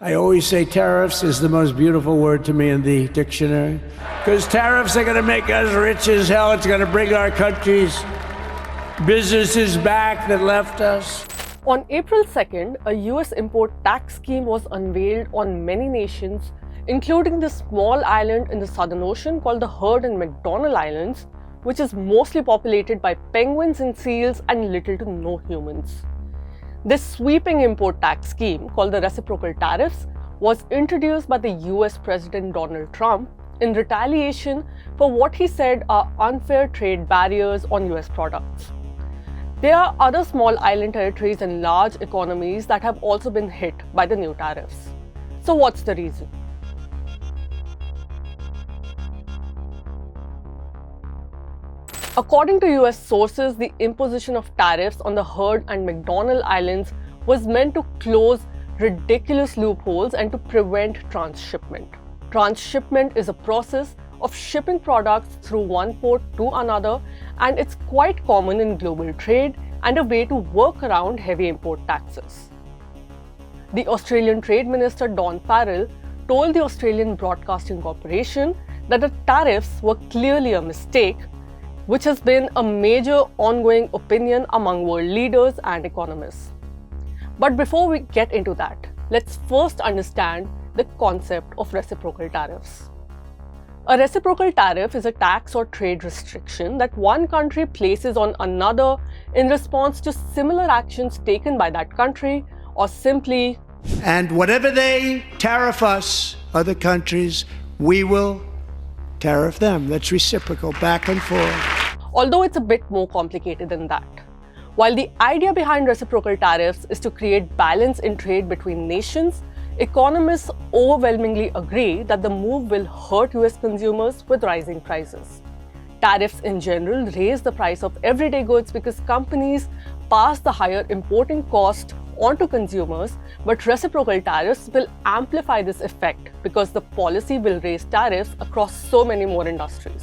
I always say tariffs is the most beautiful word to me in the dictionary, because tariffs are going to make us rich as hell. It's going to bring our country's businesses back that left us. On April 2nd, a US import tax scheme was unveiled on many nations, including the small island in the Southern Ocean called the Heard and McDonald Islands, which is mostly populated by penguins and seals and little to no humans. This sweeping import tax scheme, called the Reciprocal Tariffs, was introduced by the US President Donald Trump in retaliation for what he said are unfair trade barriers on US products. There are other small island territories and large economies that have also been hit by the new tariffs. So what's the reason? According to US sources, the imposition of tariffs on the Heard and McDonald Islands was meant to close ridiculous loopholes and to prevent transshipment. Transshipment is a process of shipping products through one port to another, and it's quite common in global trade and a way to work around heavy import taxes. The Australian Trade Minister Don Farrell told the Australian Broadcasting Corporation that the tariffs were clearly a mistake, which has been a major ongoing opinion among world leaders and economists. But before we get into that, let's first understand the concept of reciprocal tariffs. A reciprocal tariff is a tax or trade restriction that one country places on another in response to similar actions taken by that country, or simply, And whatever they tariff us, other countries, we will tariff them. That's reciprocal, back and forth. Although it's a bit more complicated than that. While the idea behind reciprocal tariffs is to create balance in trade between nations, economists overwhelmingly agree that the move will hurt US consumers with rising prices. Tariffs in general raise the price of everyday goods because companies pass the higher importing cost onto consumers, but reciprocal tariffs will amplify this effect because the policy will raise tariffs across so many more industries.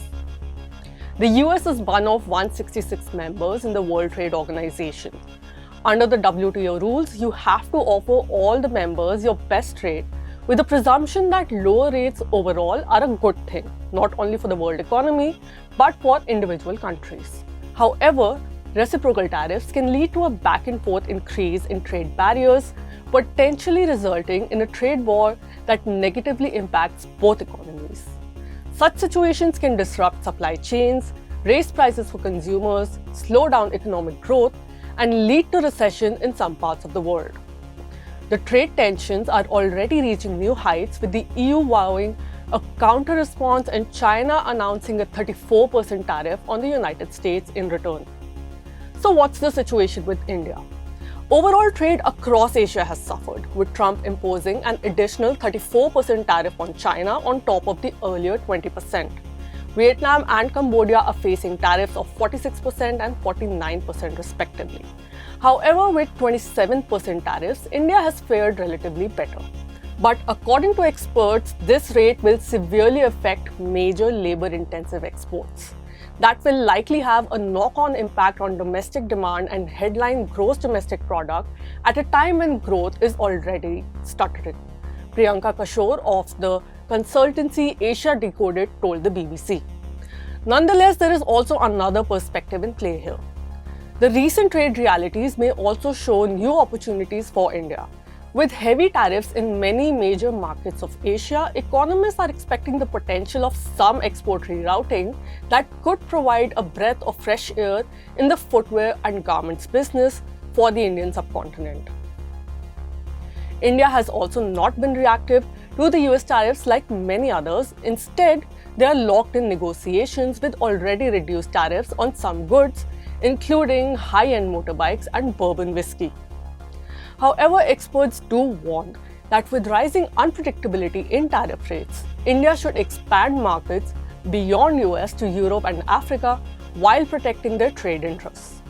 The US is one of 166 members in the World Trade Organization. Under the WTO rules, you have to offer all the members your best rate, with the presumption that lower rates overall are a good thing, not only for the world economy, but for individual countries. However, reciprocal tariffs can lead to a back and forth increase in trade barriers, potentially resulting in a trade war that negatively impacts both economies. Such situations can disrupt supply chains, raise prices for consumers, slow down economic growth, and lead to recession in some parts of the world. The trade tensions are already reaching new heights, with the EU vowing a counter-response and China announcing a 34% tariff on the United States in return. So what's the situation with India? Overall trade across Asia has suffered, with Trump imposing an additional 34% tariff on China on top of the earlier 20%. Vietnam and Cambodia are facing tariffs of 46% and 49% respectively. However, with 27% tariffs, India has fared relatively better. But according to experts, this rate will severely affect major labor-intensive exports. That will likely have a knock-on impact on domestic demand and headline gross domestic product at a time when growth is already stuttering. Priyanka Kishore of the consultancy Asia Decoded told the BBC. Nonetheless, there is also another perspective in play here. The recent trade realities may also show new opportunities for India. With heavy tariffs in many major markets of Asia, economists are expecting the potential of some export rerouting that could provide a breath of fresh air in the footwear and garments business for the Indian subcontinent. India has also not been reactive to the US tariffs like many others. Instead, they are locked in negotiations with already reduced tariffs on some goods, including high-end motorbikes and bourbon whiskey. However, experts do warn that with rising unpredictability in tariff rates, India should expand markets beyond US to Europe and Africa while protecting their trade interests.